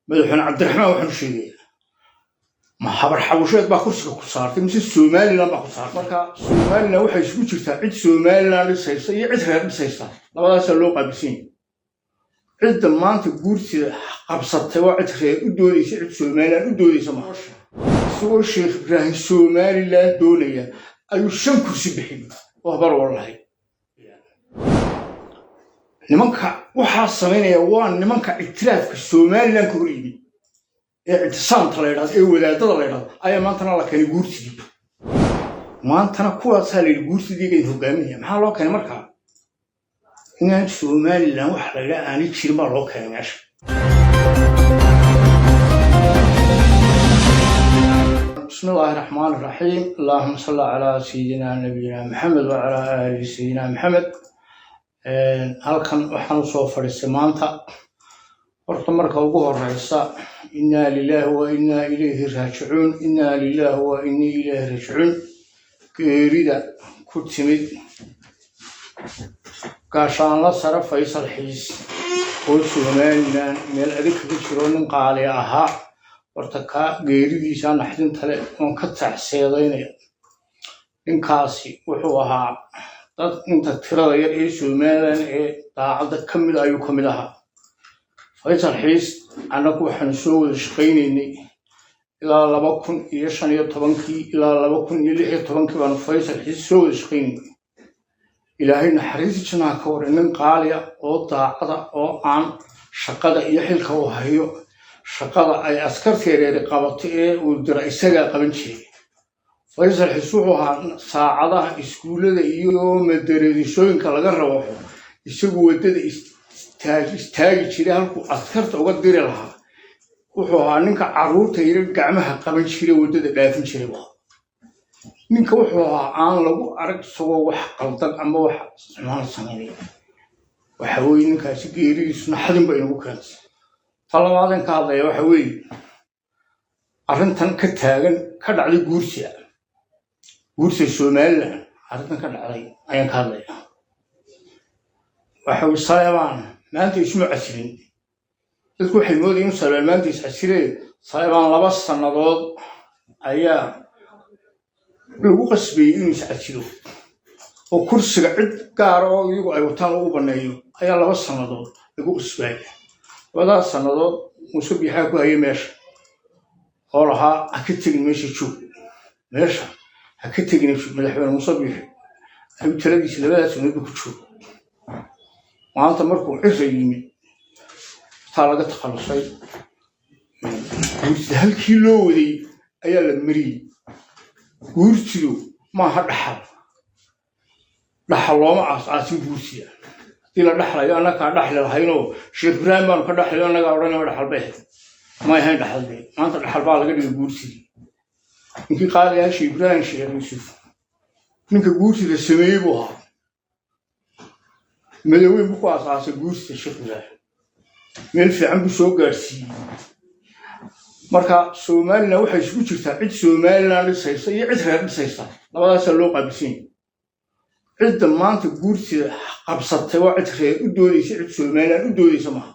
madaxweyne cabdiraxmaan waxaan u sheegaya ma habar xabusheed baa kursiga ku saartay mise somaliland baa ku saartay marka somaliland waxay isugu jirtaa cid somaliland dhisaysa iyo cid reer dhisaysa labadaasaa loo qaabilsan yahay cidda maanta guurtida qabsatay waa cid reer u doodaysa cid somaliland u doodaysa ma isagoo sheekh ibraahim somaliland doonaya ayuu 5 kursi bixiyay oo habar wallahi nimanka waxaa sameynaya waa nimanka itiraafka somaliland ku riidi اتصانت ليراد wadaadada leeyahay ayaa maantana la keenay guurtidii maantana kuwaas hal guurtidii ay hogaaminayaan maxaa loo keenay markaa inaan Soomaaliland wax la ilaa aan jirin baa loo keenay meesha بسم الله الرحمن الرحيم اللهم صل على سيدنا نبينا محمد وعلى آله سيدنا محمد halkan waxaan soo fariistay maanta horta marka ugu horeysa inna lillahi wa inna ilayhi raaji'un inna lillahi wa inna ilayhi raaji'un geerida ku timid gaashaan la sara Faysal Xiis oo Soomaaliland meel adag ka jiro nin qaali ahaa horta ka geeridiisa naxdinta leh oo ka tacsiyadeynaya ninkaasi wuxuu ahaa dad inta tirada yar ee Soomaaliland ee daacadda kamid ayuu kamid ahaa Faysal Xiis anagu waxaan soo wada shaqeynay ilaa 2015 ilaa 2016 baan Faysal Xiis soo wada shaqeynay ilaahay naxariistina ka waran qaali oo daacada oo aan shaqada iyo xilka u hayo shaqada ay askarteereed qabatay ee uu diray isaga qaban jiray Faysal Xiis wuxuu ahaa saacadaha iskuulada iyo madarasooyinka laga rabo isagu wadada istaagi jiray halku askarta uga diri lahaa wuxuu ahaa ninka caruurta yar gacmaha qaban jiray wadada dhaafin jiray ninka wuxuu ahaa aan lagu arag soo wax qaldan ama wax ismaan sameeyay waxa weey ninkaasi geeridiisu naxdin bay ugu keentay talabaadan ka hadlaya waxa weey arrintan ka taagan ka dhacday guursiga Soomaaliland arrintan ka dhacday ayaan ka hadlaya waxa uu saayaan maanta ismu casrin dadku waxay moodayeen Soomaaliland iscasirey saayaan 2 sanadood ayaa lagu qasbay inuu iscasiro oo kursiga cid gaar oo iyagu ay wataan ugu baneeyo ayaa 2 sanadood lagu qasbay 2 sanadood musuq yahay ku hayay meesha oo lahaa ka tagin meesha joog meesha ka tagin madaxweyne musuq ay taladiisa 2 sanadood ku joog maanta markuu xirayimi taa laga takhalusay halkii loo waday ayaa la mariyay guurtidu ma ha dhaxal looma aasin guursiga ila dhaxlayo anaka dhaxal lahayno Sheekh Ibraahim baan ka dhaxlayo anaga oranay dhaxal baa ma yahay dhaxal maanta dhaxal baa laga dhigay guursiga ninkii qaaliya Sheekh Ibraahim Sheekh Yuusuf ninka guursiga sameeyay buu ahaa ملوين بقى أساس جوست الشغلة مل في عم بسوق قرسي مركا سومالنا وحش بوشفتا عد سومالنا لسيسا يعد غير لسيسا لبدا سلوقا بسين عد ما أنت جوست قبصت وعد غير ودوليس عد سومالنا ودوليس ما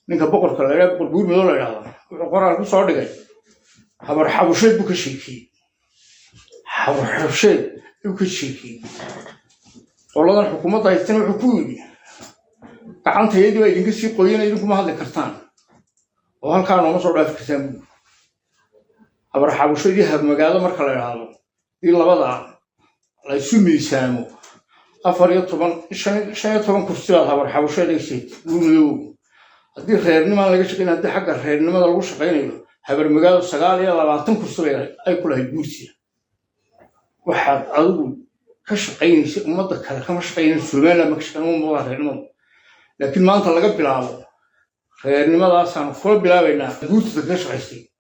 نك بقر كلا بقر بور مدولا هذا القرآن بصور دقي حبر حبشيد بكشيكي حبر حبشيد بكشيكي والله الحكومة طايتنا وحكومي كعنت يدي ويدين كسي قوينا يدين كم هذا كرتان وهل كانوا مصر في كتاب أبرح أبو شيء يهب مجال مركل هذا دي لبضع لا يسمي سامو أفريق طبعا شيء طبعا كرسيات أبرح أبو شيء يسيت يقولوا هدي خيرنا ما لقيش كنا هدي حق خيرنا ما لقوش قيني هبر مجال السجال يلا لا تنكرسي أي كلها يبوسي واحد أقول كشقين شيء مضى كذا كم شقين سومالا مكشكنون مضى لكن ما أنت لقى بلعبه خيرني ما لا سان كل بلعبنا قلت تكش عشتي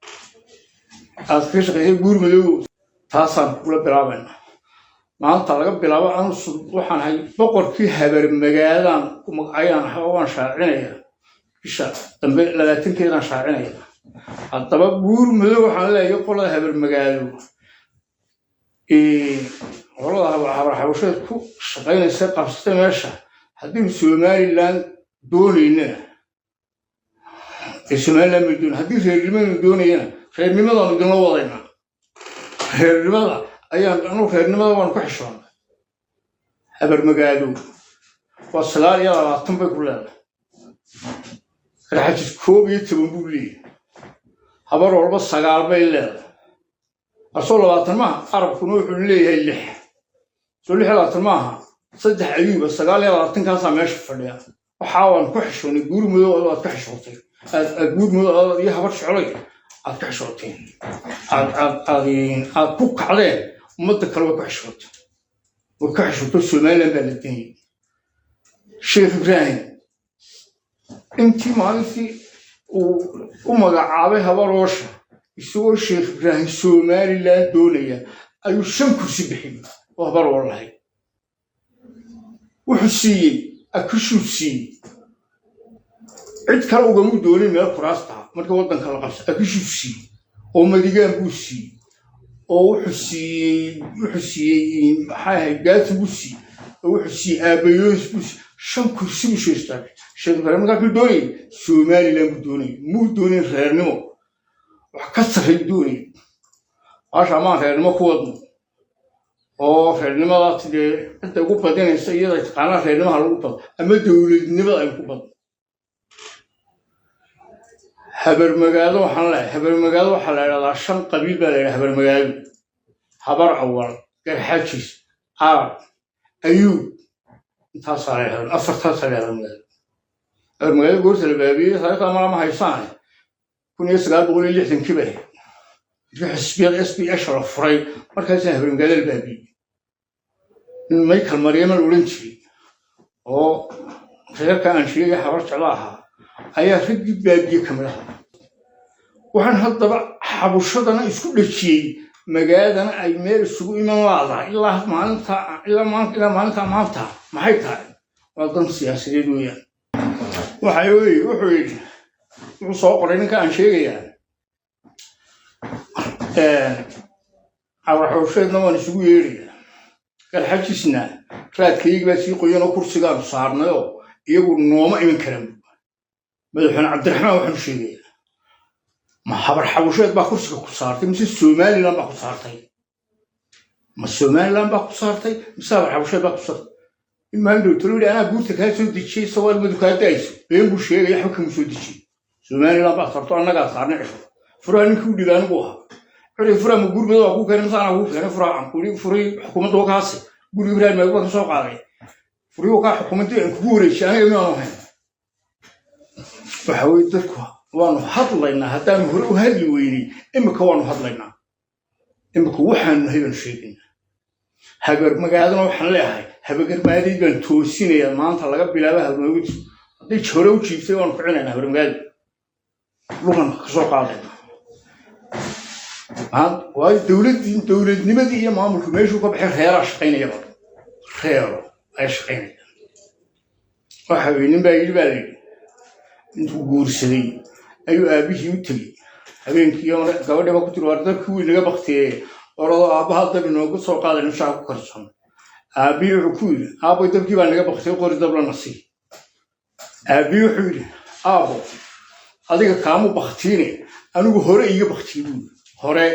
أذكرش كذي قول ملو تاسان كل بلعبنا ما أنت لقى بلعبه أنا صبحنا هاي بقر فيه هبر مجالان كم عيان حوان شاعرنا إيش تنبه لا تنكرنا شاعرنا الطبق قول ملو حنا يقول هبر مجالو والله هبر حوشات كو شقين السقف استماشى هدي Somaliland دولينا السومال لم يدون هدي في الرمال يدون هنا في الرمال يدون وضعنا في الرمال أيام أنو في الرمال ونكحشون حبر مقادو والصغار يلا تنبي كلها راح تكوب يتبون لي حبر وربا الصغار بيلا أصول الله ما أعرف كنوع ليه اللح سولي حلا ترماها صدح عيوب الصغار يلا تنكاسا ماشي فريا وحاول كحشون يقولوا مدو الله كحشوتين أقول مدو يهبرش علي كحشوتين كوك عليه ومدك لو كحشوت وكحشوت السومال بلدين شيخ إبراهيم أنتي مالتي ومقعبة هبروش يسوي الشيخ إبراهيم السومالي لا دولية أيو الشمكو سبحي وهبر والله وحسي أكشو سي عد كانوا قاموا دولي من الفراسطة مركب وطن كالقص أكشو سي ومديقان بوسي وحسي حاجة قالت بوسي وحسي أبيوس بوسي شمكو سي وشي استاذ الشيخ إبراهيم قال الدولي سومالي لا بدوني مو دوني غير نمو وحكسر الدوني عاش عمان غير نمو كوضن فعلنا أنت قلت بعدين السيدة تقعنا فعلنا هالقطة أما دولة نبض القطة حبر مقالو حلا حبر مقالو حلا عشان قبيل بلا حبر مقالو حبر أول كالحاجز عرب أيوب تصل عليها أفر تصل عليها المقالو المقالو قلت البابي طريقة ما هيصاني كون يسقى بقول اللي حسن كبه في حسبي اسبي أشرف فري مركز حبر مقالو البابي مايكل مريم الأولنتي أو خير كان شيء حرص علىها أيها في البادية كاملة وحن هالطبع حبوشتنا يسكت شيء مجادنا أي مير السوق إمام واضح إلا ما أنت ما هيتها وضم سياسي دويا وحيوي وصوق رين كان شيء يعني على حوشتنا ونسوق يري كالحجسنا فات كيك بس يقولون كرسي قام صارنا يقول نوما إمن كلام مدحنا عبد الرحمن وحن شيء ما حبر حوشات باكرسي كصارتي مش السومالي لما كصارتي ما السومالي لما كصارتي مسافر حوشات باكصارتي إما عنده تقولي أنا قلت لك هاي سودي شيء سوى المدكات دايس بين بوشيء يحكم سودي شيء سومالي لما كصارتي أنا قاعد صارنا عشرة فراني كودي لأنا بوها فرا مقول بدو أبوه كان مثلا أبوه كان فرا عم كولي فري حكومة وكاسي قولي إبراهيم ما يبغى تسوق عليه فري وكا حكومة كبوري أنا يوم يوم هين فحاول تذكر وأنا حط لنا هذا مهرو هذي ويني إما كوانو حط لنا إما كوحن هيبن شيء هبر ما قاعدنا وحن لها هبر ما هذي بن توسين يا ما أنت لقى بلا بها الموت دي شهرة وشيء وأنا فعلنا هبر ما قاعد لغنا تسوق عليه واي دولة نمدي يا مامك ماشو كبحر خير عشقين يا بابا خير عشقين وحبيبي نبي بالي انتو قورسدي ايو ابي يوتري habeenkii gabadha ba ku tiri warda kuwii laga baqtiyay orado aabaha dab inoogu soo qaaday in shacabku karsan aabi wuxuu ku yiri aabo dabkii baa laga baqtiyay qori dab la nasi aabi wuxuu yiri aabo adiga kaamu baqtiine anigu hore iga baqtiyay hore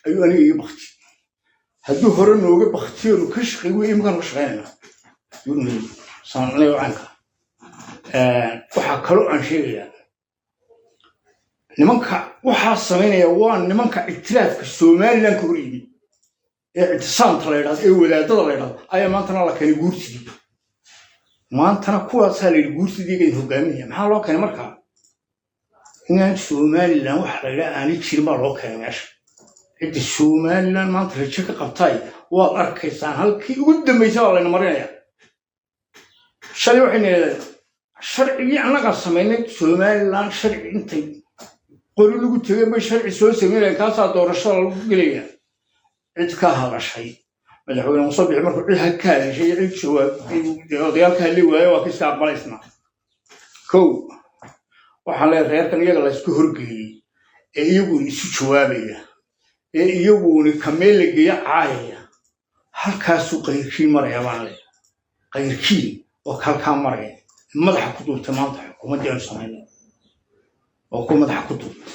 ayuu aniga iga baqtiyay hadduu hore nooga baqtiyo ka shaqeeyo imkan ka shaqeynaa yurni saanlay waanka waxa kale oo aan sheegayaa nimanka waxa sameynaya waa nimanka itiraafka Soomaaliland ku riidi ee itisaamta la yiraahdo ee wadaadada la yiraahdo ayaa maantana la keenay guursidii maantana kuwaas hal guursidii ay hogaaminayaan maxaa loo keenay markaa inaan Soomaaliland wax la yiraahdo aan jirin baa loo keenay meesha cid Soomaaliland maanta rajo ka qabtay waa arkaysaan halkii ugu dambeysay oo la marinaya shalay waxay sharci anaga sameynay Soomaaliland sharci intay قولوا له قلت له بشرع سوسي من الكاسة دور الشر القلية عدكها شيء مدحونا مصبح مركو عدها كان شيء عد شو ديالك اللي هو وكيسا عباليسنا كو وحالي غير كان يغلى اسكهرقي يقول يسو شوابي يقول كميل لقيا عاية هالكاسو قيركي مريا بالي قيركي وكالكا مريا المدح كدو تمام حكومة ديان سمعنا oo ku madaxa ku tuurtay